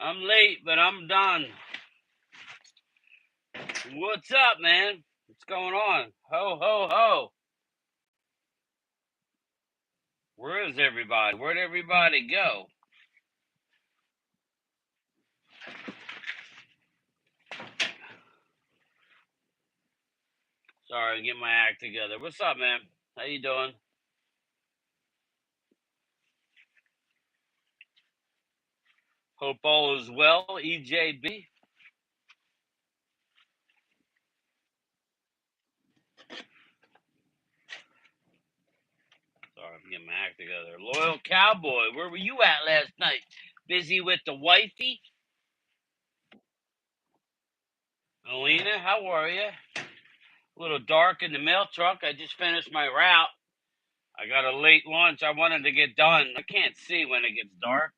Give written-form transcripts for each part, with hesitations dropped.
I'm late, but I'm done. What's up, man? What's going on? Ho, ho, ho. Where is everybody? Where'd everybody go? Sorry, get my act together. What's up, man? How you doing? Hope all is well, EJB. Sorry, I'm getting my act together. Loyal Cowboy, where were you at last night? Busy with the wifey? Alina, how are you? A little dark in the mail truck. I just finished my route. I got a late lunch. I wanted to get done. I can't see when it gets dark.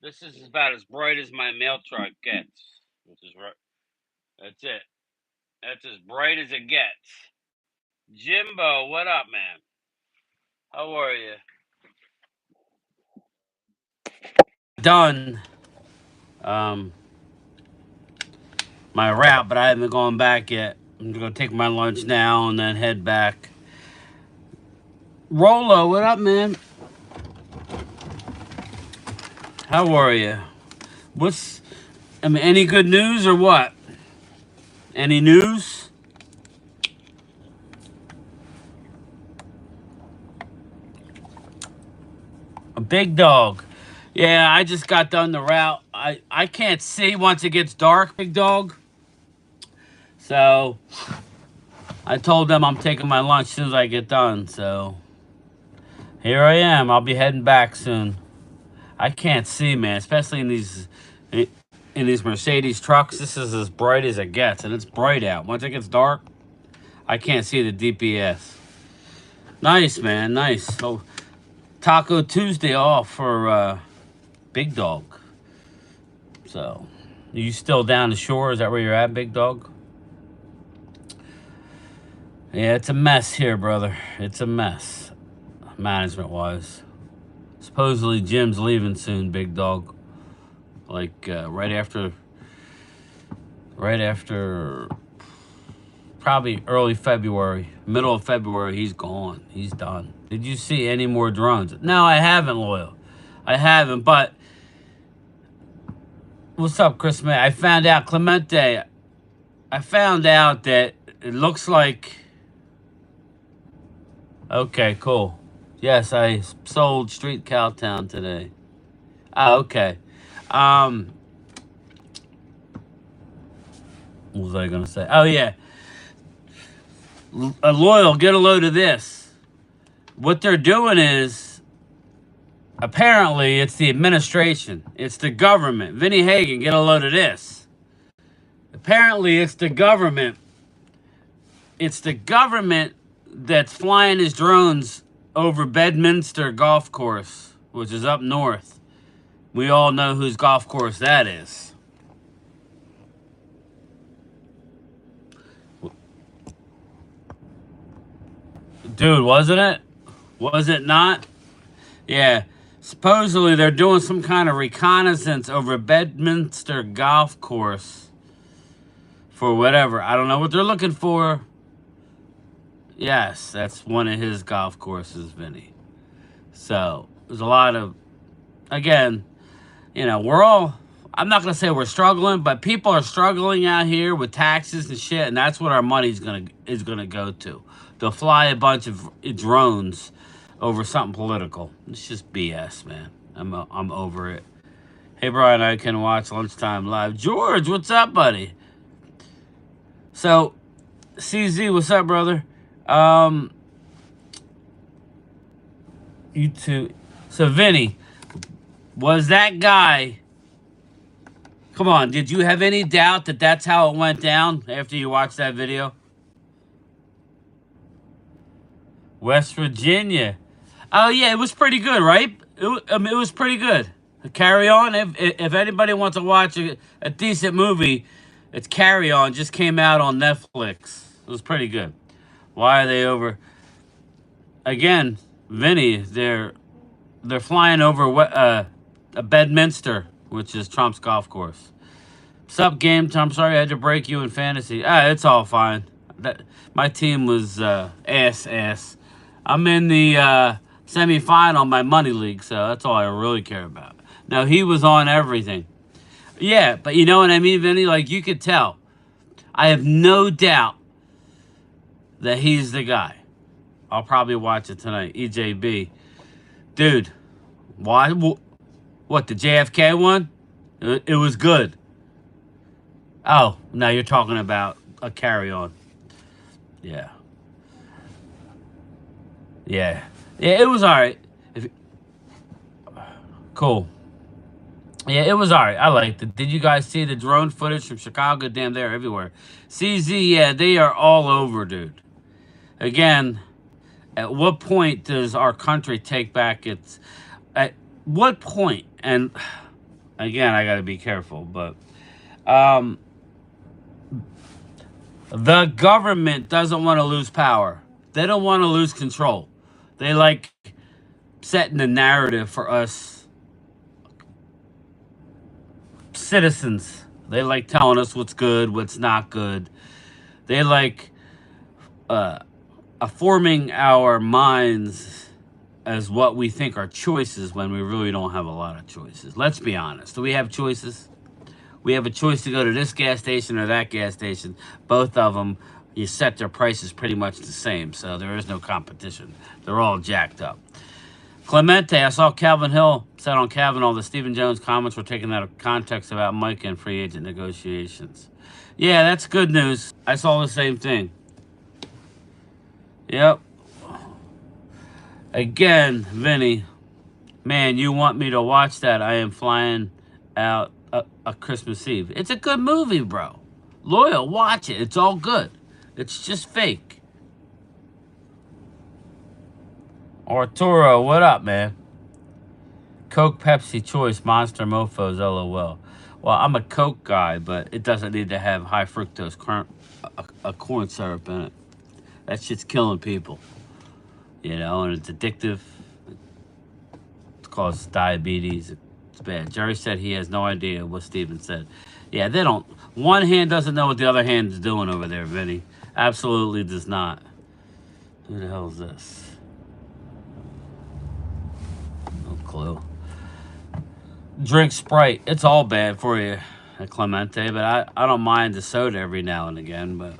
This is about as bright as my mail truck gets, which is right. That's it. That's as bright as it gets. Jimbo, what up, man? How are you? Done. Um, my route, but I haven't gone back yet. I'm gonna take my lunch now and then head back. Rolo, what up, man? How are you? Any good news or what? Any news? A big dog. Yeah, I just got done the route. I can't see once it gets dark, big dog. So I told them I'm taking my lunch as soon as I get done. So here I am. I'll be heading back soon. I can't see, man, especially in these Mercedes trucks. This is as bright as it gets, and it's bright out. Once it gets dark, I can't see the DPS. Nice, man. Nice. So Taco Tuesday off for Big Dog. So, you still down the shore? Is that where you're at, Big Dog? Yeah, it's a mess here, brother. It's a mess, management-wise. Supposedly, Jim's leaving soon, Big Dog. Like, right after, probably early February, middle of February, he's gone. He's done. Did you see any more drones? No, I haven't, Loyal. I haven't, but what's up, Chris May? I found out, Clemente, I found out that it looks like... Okay, cool. Yes, I sold Street Cowtown today. Oh, okay. What was I going to say? Oh, yeah. Loyal, get a load of this. What they're doing is, apparently, it's the administration. It's the government. Vinny Hagen, get a load of this. Apparently, it's the government. It's the government that's flying his drones over Bedminster Golf Course, which is up north. We all know whose golf course that is. Dude, wasn't it? Was it not? Yeah. Supposedly they're doing some kind of reconnaissance over Bedminster Golf Course for whatever. I don't know what they're looking for. Yes, that's one of his golf courses, Vinny. So, there's a lot of, again, I'm not going to say we're struggling, but people are struggling out here with taxes and shit, and that's what our money's is gonna go to. They'll fly a bunch of drones over something political. It's just BS, man. I'm over it. Hey, Brian, I can watch Lunchtime Live. George, what's up, buddy? So, CZ, what's up, brother? You too. So, Vinny, was that guy... Come on, did you have any doubt that that's how it went down after you watched that video? West Virginia. Oh, yeah, it was pretty good, right? It was pretty good. Carry On. If anybody wants to watch a decent movie, it's Carry On. Just came out on Netflix. It was pretty good. Why are they over? Again, Vinny, they're flying over a Bedminster which is Trump's golf course. Sup, game? I'm sorry I had to break you in fantasy. It's all fine. My team was ass. I'm in the semifinal my money league, so that's all I really care about. Now, he was on everything. Yeah, but you know what I mean, Vinny? Like, you could tell. I have no doubt that he's the guy. I'll probably watch it tonight. EJB. Dude, why? What, the JFK one? It was good. Oh, now you're talking about a carry-on. Yeah. Yeah. Yeah, it was all right. Cool. Yeah, it was all right. I liked it. Did you guys see the drone footage from Chicago? Damn, they're everywhere. CZ, yeah, they are all over, dude. Again, at what point does our country take back its... At what point? And, again, I got to be careful, but... the government doesn't want to lose power. They don't want to lose control. They like setting the narrative for us citizens. They like telling us what's good, what's not good. They like forming our minds as what we think are choices when we really don't have a lot of choices. Let's be honest. Do we have choices? We have a choice to go to this gas station or that gas station. Both of them, you set their prices pretty much the same, so there is no competition. They're all jacked up. Clemente, I saw Calvin Hill said on Kavanaugh the Stephen Jones comments were taken out of context about Mike and free agent negotiations. Yeah, that's good news. I saw the same thing. Yep. Again, Vinny, man, you want me to watch that? I am flying out a Christmas Eve. It's a good movie, bro. Loyal, watch it. It's all good. It's just fake. Arturo, what up, man? Coke, Pepsi, Choice, Monster, Mofos, LOL. Well, I'm a Coke guy, but it doesn't need to have high fructose corn syrup in it. That shit's killing people. You know, and it's addictive. It causes diabetes. It's bad. Jerry said he has no idea what Steven said. Yeah, they don't. One hand doesn't know what the other hand is doing over there, Vinny. Absolutely does not. Who the hell is this? No clue. Drink Sprite. It's all bad for you, Clemente, but I don't mind the soda every now and again, but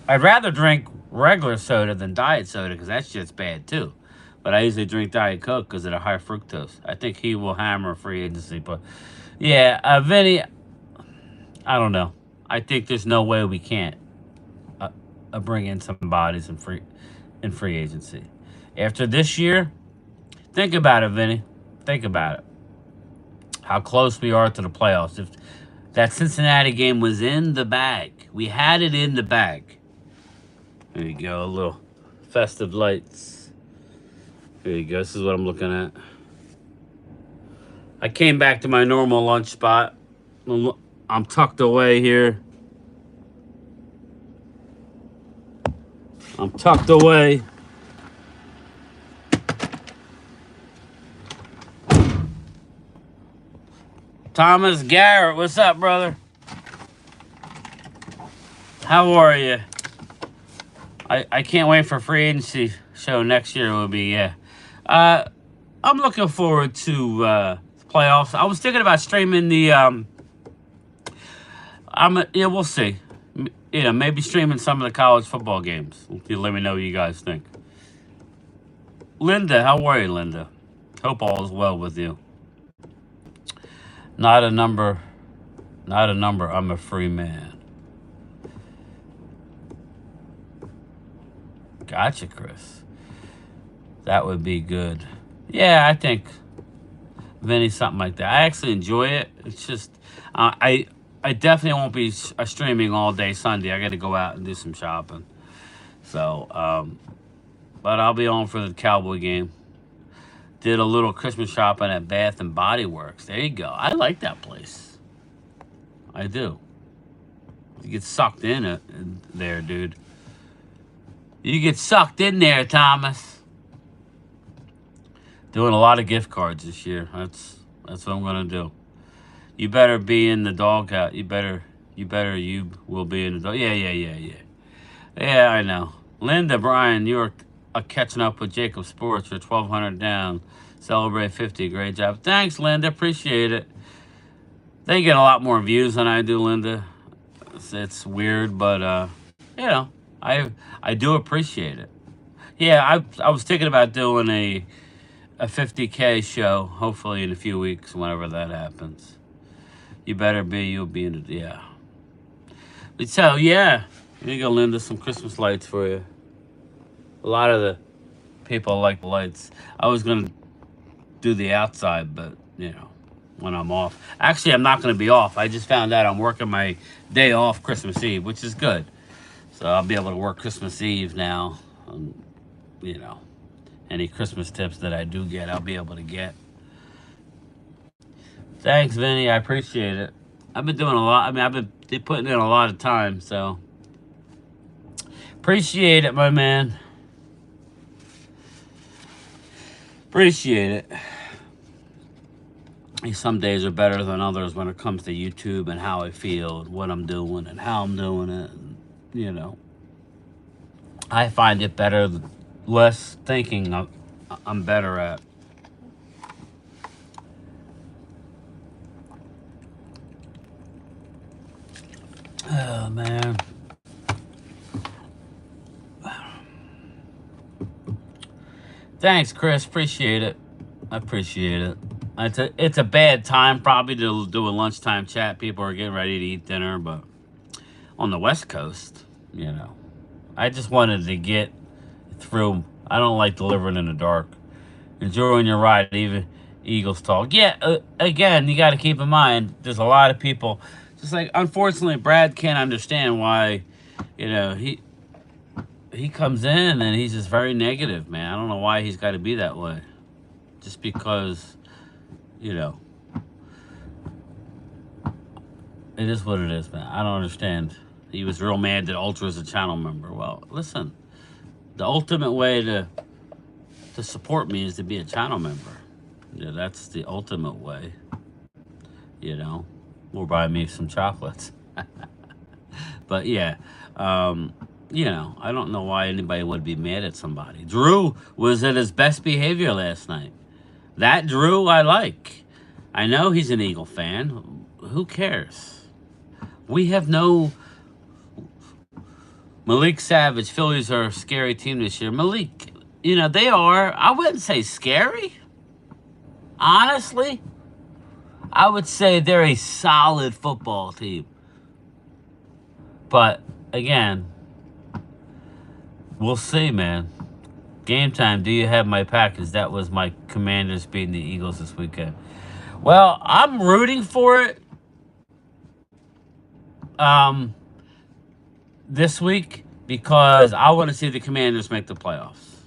I'd rather drink regular soda than diet soda because that shit's bad too. But I usually drink Diet Coke because of the high fructose. I think he will hammer free agency, but yeah, Vinny, I don't know. I think there's no way we can't bring in some bodies in free agency. After this year, think about it, Vinny. Think about it. How close we are to the playoffs. If that Cincinnati game was in the bag, we had it in the bag. There you go, a little festive lights. There you go. This is what I'm looking at. I came back to my normal lunch spot. I'm tucked away here. I'm tucked away. Thomas Garrett, what's up, brother? How are you? I can't wait for free agency show next year. Will be, yeah. I'm looking forward to playoffs. I was thinking about streaming the yeah, we'll see. You know, maybe streaming some of the college football games. You let me know what you guys think. Linda, how are you, Linda? Hope all is well with you. Not a number. Not a number. I'm a free man. Gotcha, Chris. That would be good. Yeah, I think Vinny, something like that. I actually enjoy it. It's just I definitely won't be streaming all day Sunday. I got to go out and do some shopping. So, but I'll be on for the Cowboy game. Did a little Christmas shopping at Bath and Body Works. There you go. I like that place. I do. You get sucked in there, dude. You get sucked in there, Thomas. Doing a lot of gift cards this year. That's what I'm gonna do. You better be in the doghouse. You will be in the dog. Yeah. Yeah, I know. Linda, Brian, you're catching up with Jacob Sports. You're 1,200 down. Celebrate 50. Great job. Thanks, Linda. Appreciate it. They get a lot more views than I do, Linda. It's weird, but you know, I do appreciate it. Yeah, I was thinking about doing a 50K show. Hopefully in a few weeks, whenever that happens. You better be. You'll be in the yeah. So yeah, here you go, Linda. Some Christmas lights for you. A lot of the people like the lights. I was gonna do the outside, but when I'm off. Actually, I'm not gonna be off. I just found out I'm working my day off Christmas Eve, which is good. So I'll be able to work Christmas Eve now. You know, any Christmas tips that I do get, I'll be able to get. Thanks, Vinny. I appreciate it. I've been doing a lot. I mean, I've been putting in a lot of time, so appreciate it, my man. Appreciate it. Some days are better than others when it comes to YouTube and how I feel and what I'm doing and how I'm doing it. And, I find it better, less thinking I'm better at. Oh, man. Thanks, Chris. Appreciate it. I appreciate it. It's a bad time probably to do a lunchtime chat. People are getting ready to eat dinner, but on the West Coast, I just wanted to get through. I don't like delivering in the dark. Enjoying your ride, even Eagles talk. Yeah, again, you got to keep in mind, there's a lot of people. Just like, unfortunately, Brad can't understand why, he comes in and he's just very negative, man. I don't know why he's got to be that way. Just because, it is what it is, man. I don't understand. He was real mad that Ultra is a channel member. Well, listen, the ultimate way to support me is to be a channel member. Yeah, that's the ultimate way. Or buy me some chocolates. But yeah, I don't know why anybody would be mad at somebody. Drew was at his best behavior last night. That Drew I like. I know he's an Eagle fan. Who cares? We have no... Malik Savage, Phillies are a scary team this year. Malik, they are, I wouldn't say scary. Honestly, I would say they're a solid football team. But, again, we'll see, man. Game time, do you have my package? That was my Commanders beating the Eagles this weekend. Well, I'm rooting for it this week because I want to see the Commanders make the playoffs.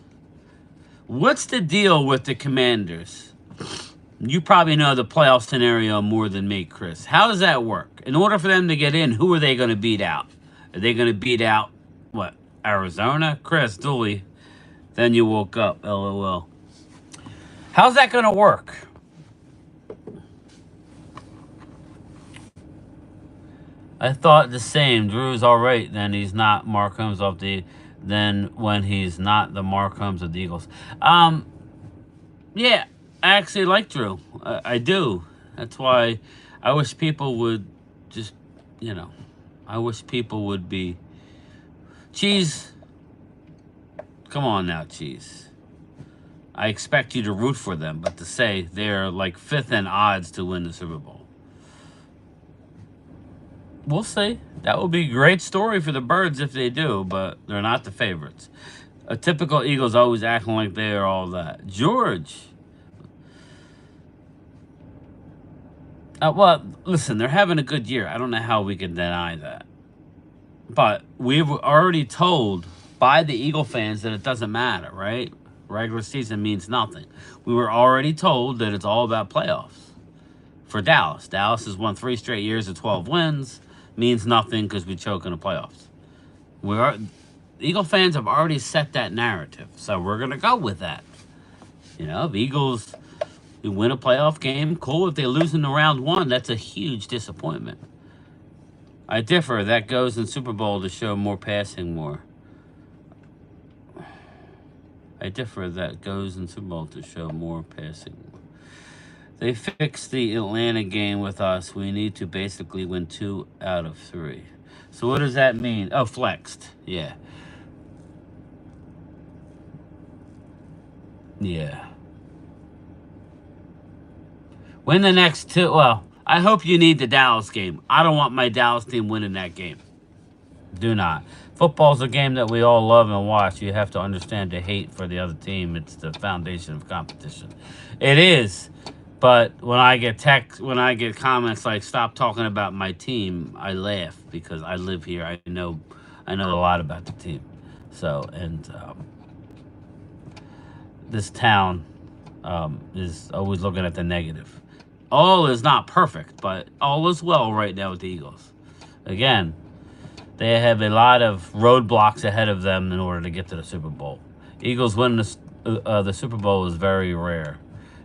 What's the deal with the Commanders? You probably know the playoff scenario more than me, Chris. How does that work? In order for them to get in, who are they going to beat out? Are they going to beat out, what, Arizona? Chris Dooley. Then you woke up, LOL. How's that going to work? I thought the same. Drew's all right. Then he's not Mark Holmes of the... Then when he's not the Mark Holmes of the Eagles. Yeah, I actually like Drew. I do. That's why I wish people would just, I wish people would be... Cheese. Come on now, Cheese. I expect you to root for them, but to say they're like 5th in odds to win the Super Bowl. We'll see. That would be a great story for the Birds if they do, but they're not the favorites. A typical Eagles always acting like they are all that. George. Well, listen, they're having a good year. I don't know how we can deny that. But we were already told by the Eagle fans that it doesn't matter, right? Regular season means nothing. We were already told that it's all about playoffs. For Dallas. Dallas has won 3 straight years of 12 wins. Means nothing because we choke in the playoffs. Eagle fans have already set that narrative, so we're going to go with that. The Eagles You win a playoff game, cool. If they lose in the round one, that's a huge disappointment. I differ. That goes in Super Bowl to show more passing more. I differ. That goes in Super Bowl to show more passing. They fixed the Atlanta game with us. We need to basically win 2 out of 3. So what does that mean? Oh, flexed. Yeah. Yeah. Win the next 2. Well, I hope you need the Dallas game. I don't want my Dallas team winning that game. Do not. Football's a game that we all love and watch. You have to understand the hate for the other team. It's the foundation of competition. It is. But when I get comments like "Stop talking about my team," I laugh because I live here. I know a lot about the team. So this town is always looking at the negative. All is not perfect, but all is well right now with the Eagles. Again, they have a lot of roadblocks ahead of them in order to get to the Super Bowl. Eagles winning the Super Bowl is very rare.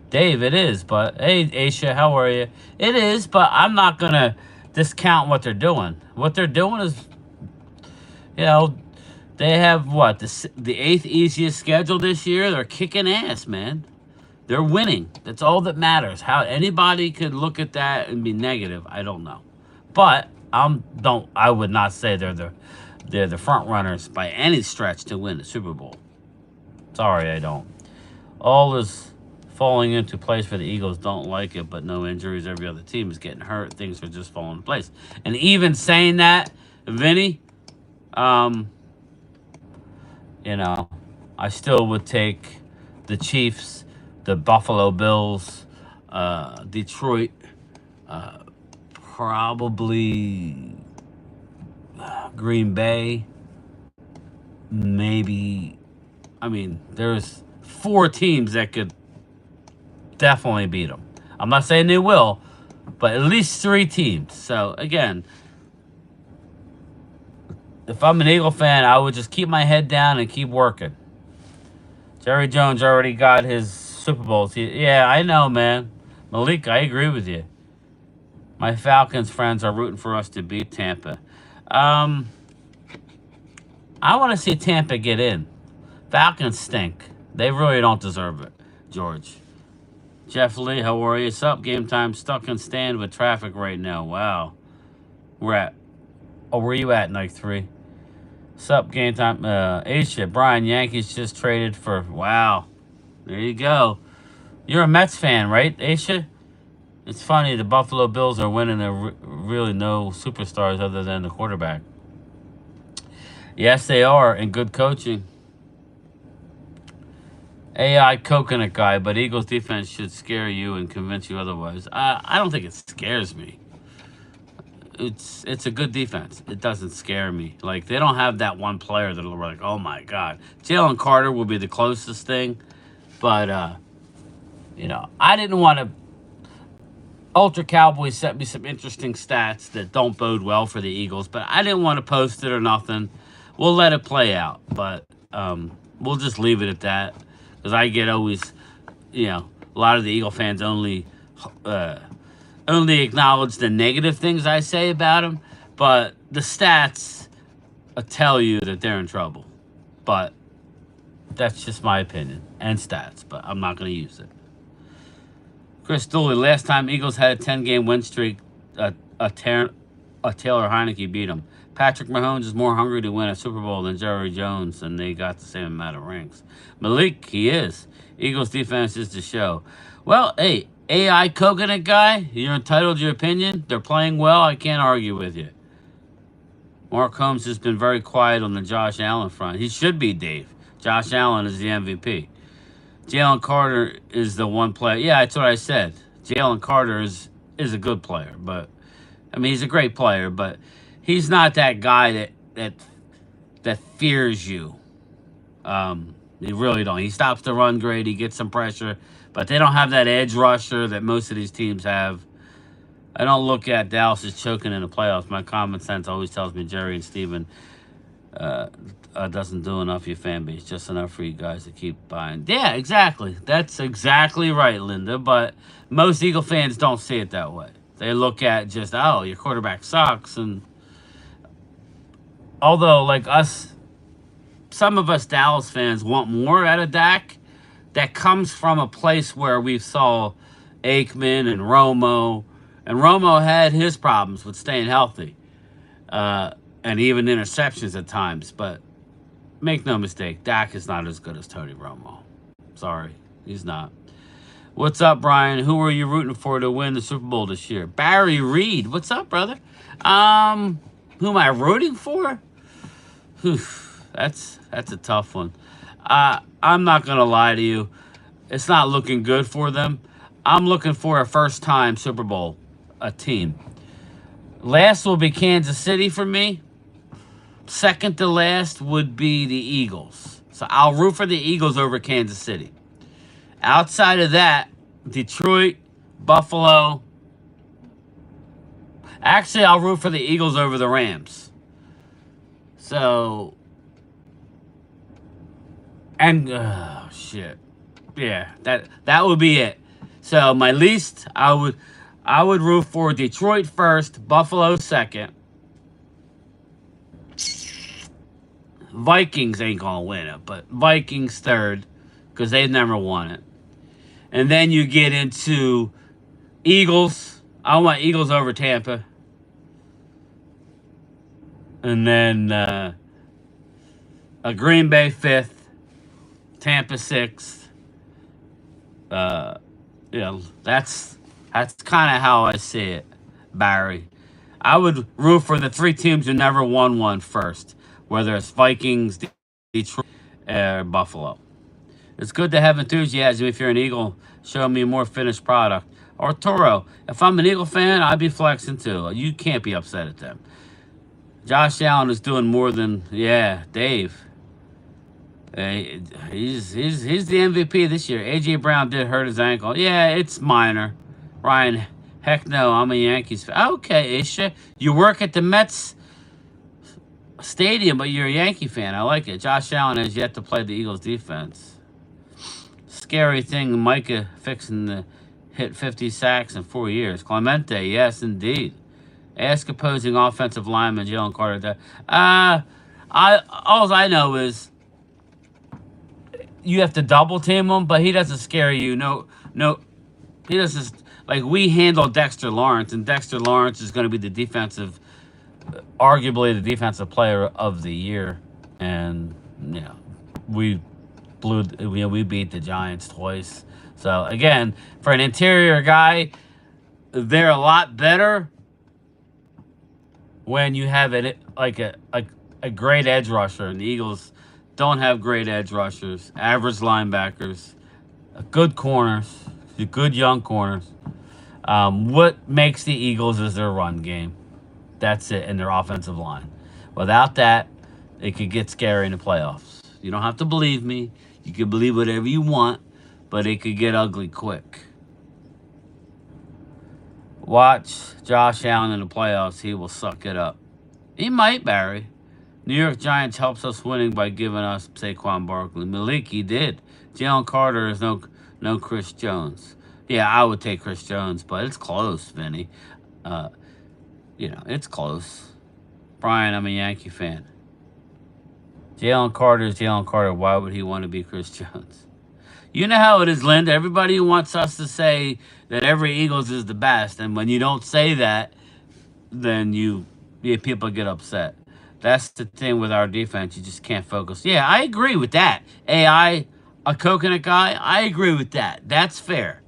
Dave, it is, but hey, Aisha, how are you? It is, but I'm not going to discount what they're doing. What they're doing is, they have what? The 8th easiest schedule this year. They're kicking ass, man. They're winning. That's all that matters. How anybody could look at that and be negative, I don't know. But I would not say they're the front runners by any stretch to win the Super Bowl. Sorry, I don't. All is falling into place for the Eagles. Don't like it, but no injuries. Every other team is getting hurt. Things are just falling in place. And even saying that, Vinny, I still would take the Chiefs, the Buffalo Bills, Detroit, probably Green Bay, maybe. There's 4 teams that could definitely beat them. I'm not saying they will, but at least 3 teams. So, again, if I'm an Eagle fan, I would just keep my head down and keep working. Jerry Jones already got his Super Bowls. Yeah, I know, man. Malik, I agree with you. My Falcons friends are rooting for us to beat Tampa. I want to see Tampa get in. Falcons stink. They really don't deserve it, George. Jeff Lee, how are you? Sup, game time. Stuck in stand with traffic right now. Wow. Where are you at, Night 3? Sup, game time. Asia, Brian, Yankees just traded for... Wow. There you go. You're a Mets fan, right, Asia? It's funny, the Buffalo Bills are winning. There really no superstars other than the quarterback. Yes, they are, and good coaching. AI coconut guy, but Eagles defense should scare you and convince you otherwise. I don't think it scares me. It's a good defense. It doesn't scare me. Like, they don't have that one player that'll be like, oh my God. Jalen Carter will be the closest thing, but I didn't want to. Ultra Cowboys sent me some interesting stats that don't bode well for the Eagles, but I didn't want to post it or nothing. We'll let it play out, but we'll just leave it at that. Because I get always, a lot of the Eagle fans only acknowledge the negative things I say about them, but the stats tell you that they're in trouble. But that's just my opinion and stats, but I'm not going to use it. Chris Dooley, last time Eagles had a 10-game win streak, Taylor Heineke beat them. Patrick Mahomes is more hungry to win a Super Bowl than Jerry Jones, and they got the same amount of rings. Malik, he is. Eagles defense is the show. Well, hey, AI coconut guy, you're entitled to your opinion. They're playing well. I can't argue with you. Mark Holmes has been very quiet on the Josh Allen front. He should be, Dave. Josh Allen is the MVP. Jalen Carter is the one player. Yeah, that's what I said. Jalen Carter is a good player, but he's a great player, but he's not that guy that fears you. They really don't. He stops the run great. He gets some pressure, but they don't have that edge rusher that most of these teams have. I don't look at Dallas as choking in the playoffs. My common sense always tells me Jerry and Steven doesn't do enough for your fan base, just enough for you guys to keep buying. Yeah, exactly. That's exactly right, Linda. But most Eagle fans don't see it that way. They look at just, oh, your quarterback sucks. And although, like us, some of us Dallas fans want more out of Dak, that comes from a place where we saw Aikman and Romo. And Romo had his problems with staying healthy and even interceptions at times. But make no mistake, Dak is not as good as Tony Romo. Sorry, he's not. What's up, Brian? Who are you rooting for to win the Super Bowl this year? Barry Reed. What's up, brother? Who am I rooting for? Whew, that's a tough one. I'm not gonna lie to you. It's not looking good for them. I'm looking for a first-time Super Bowl team. Last will be Kansas City for me. Second to last would be the Eagles. So I'll root for the Eagles over Kansas City. Outside of that, Detroit, Buffalo. Actually, I'll root for the Eagles over the Rams. So, and shit, yeah, that would be it. So my least, I would root for Detroit first, Buffalo second. Vikings ain't gonna win it, but Vikings third because they've never won it. And then you get into Eagles. I want Eagles over Tampa. And then a Green Bay fifth, Tampa sixth. That's kind of how I see it, Barry. I would root for the three teams who never won one first, whether it's Vikings, Detroit, or Buffalo. It's good to have enthusiasm if you're an Eagle. Show me more finished product. Or Toro. If I'm an Eagle fan, I'd be flexing too. You can't be upset at them. Josh Allen is doing more than, yeah, Dave. He's the MVP this year. A.J. Brown did hurt his ankle. Yeah, it's minor. Ryan, heck no, I'm a Yankees fan. Okay, Isha. You work at the Mets Stadium, but you're a Yankee fan. I like it. Josh Allen has yet to play the Eagles defense. Scary thing, Micah fixing to hit 50 sacks in 4 years. Clemente, yes, indeed. Ask opposing offensive lineman Jalen Carter. All I know is you have to double team him, but he doesn't scare you. No, he doesn't. Like, we handle Dexter Lawrence, and Dexter Lawrence is going to be arguably the defensive player of the year. And we beat the Giants twice. So again, for an interior guy, they're a lot better when you have it like a great edge rusher. And the Eagles don't have great edge rushers, average linebackers, good corners, good young corners. What makes the Eagles is their run game. That's it, and their offensive line. Without that, it could get scary in the playoffs. You don't have to believe me. You can believe whatever you want, but it could get ugly quick. Watch Josh Allen in the playoffs. He will suck it up. He might, Barry. New York Giants helps us winning by giving us Saquon Barkley. Malik, he did. Jalen Carter is no Chris Jones. Yeah, I would take Chris Jones, but it's close, Vinny. It's close. Brian, I'm a Yankee fan. Jalen Carter is Jalen Carter. Why would he want to be Chris Jones? You know how it is, Linda. Everybody wants us to say that every Eagles is the best, and when you don't say that, then people get upset. That's the thing with our defense. You just can't focus. Yeah, I agree with that. AI, a coconut guy, I agree with that. That's fair.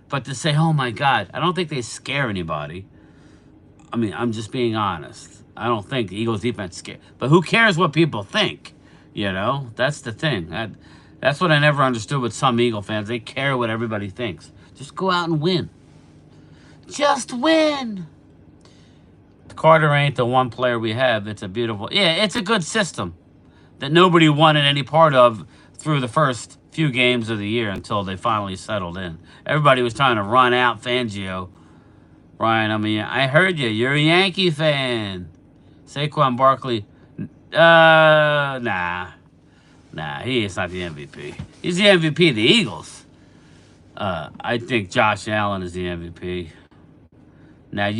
But to say, oh my God, I don't think they scare anybody. I mean, I'm just being honest. I don't think the Eagles defense scares. But who cares what people think? That's the thing. That's what I never understood with some Eagle fans. They care what everybody thinks. Just go out and win. Just win. Carter ain't the one player we have. It's a it's a good system that nobody wanted any part of through the first few games of the year until they finally settled in. Everybody was trying to run out Fangio. Ryan, I heard you. You're a Yankee fan. Saquon Barkley. Nah, he is not the MVP. He's the MVP of the Eagles. I think Josh Allen is the MVP. Now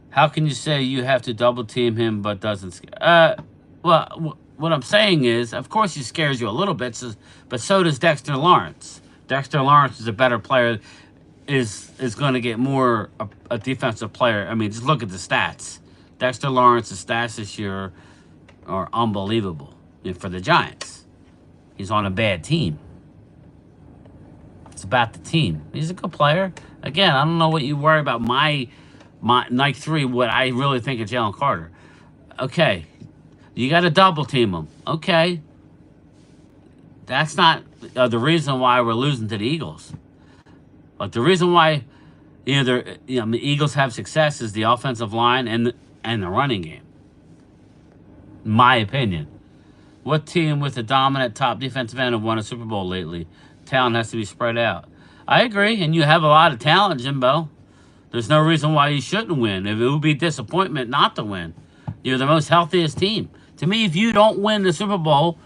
how can you say you have to double team him but doesn't? Well, what I'm saying is, of course, he scares you a little bit, but so does Dexter Lawrence. Dexter Lawrence is a better player. Is going to get more a defensive player. I mean, just look at the stats. Dexter Lawrence's stats this year are unbelievable for the Giants. He's on a bad team. It's about the team. He's a good player. Again, I don't know what you worry about my Nike 3, what I really think of Jalen Carter. Okay, you got to double team him. Okay, that's not the reason why we're losing to the Eagles. Like the reason why the Eagles have success is the offensive line and the running game. In my opinion. What team with a dominant top defensive end have won a Super Bowl lately? Talent has to be spread out. I agree, and you have a lot of talent, Jimbo. There's no reason why you shouldn't win. If it would be disappointment not to win. You're the most healthiest team. To me, if you don't win the Super Bowl,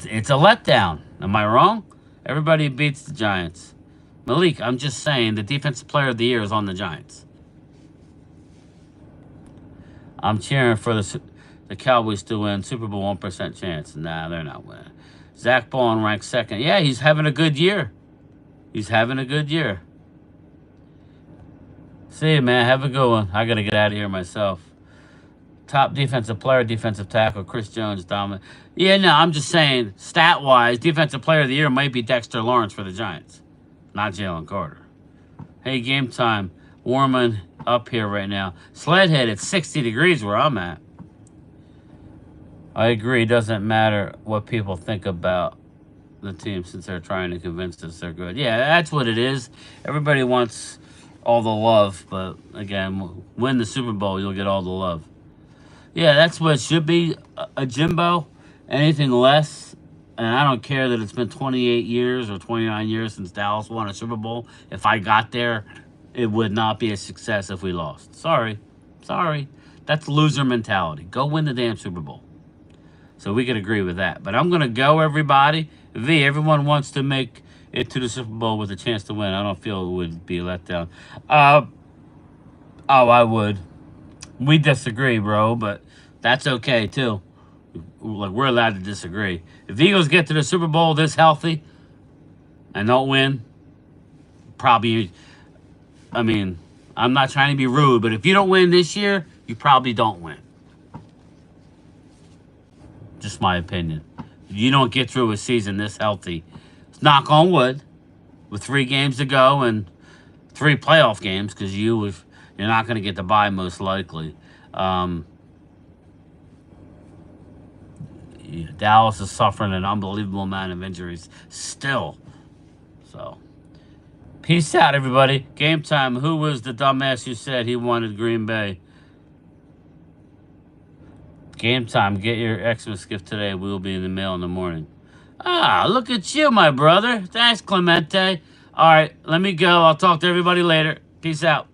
it's a letdown. Am I wrong? Everybody beats the Giants. Malik, I'm just saying the defensive player of the year is on the Giants. I'm cheering for the Cowboys to win. Super Bowl 1% chance. Nah, they're not winning. Zach Bowen ranked second. Yeah, he's having a good year. He's having a good year. See you, man. Have a good one. I got to get out of here myself. Top defensive player, defensive tackle, Chris Jones, dominant. Yeah, no, I'm just saying, stat-wise, defensive player of the year might be Dexter Lawrence for the Giants, not Jalen Carter. Hey, game time. Warming up here right now. Sledhead, it's 60 degrees where I'm at. I agree. It doesn't matter what people think about the team since they're trying to convince us they're good. Yeah, that's what it is. Everybody wants all the love, but again, win the Super Bowl, you'll get all the love. Yeah, that's what it should be, a Jimbo. Anything less, and I don't care that it's been 28 years or 29 years since Dallas won a Super Bowl. If I got there, it would not be a success if we lost. Sorry. That's loser mentality. Go win the damn Super Bowl. So we could agree with that. But I'm going to go, everybody. Everyone wants to make it to the Super Bowl with a chance to win. I don't feel it would be let down. I would. We disagree, bro, but that's okay, too. Like, we're allowed to disagree. If the Eagles get to the Super Bowl this healthy and don't win, probably, I mean, I'm not trying to be rude, but if you don't win this year, you probably don't win. Just my opinion. If you don't get through a season this healthy, knock on wood, with 3 games to go and 3 playoff games, because you're not going to get the bye most likely. Dallas is suffering an unbelievable amount of injuries still. So, peace out, everybody. Game time. Who was the dumbass who said he wanted Green Bay? Game time. Get your Xmas gift today. We will be in the mail in the morning. Ah, look at you, my brother. Thanks, Clemente. All right, let me go. I'll talk to everybody later. Peace out.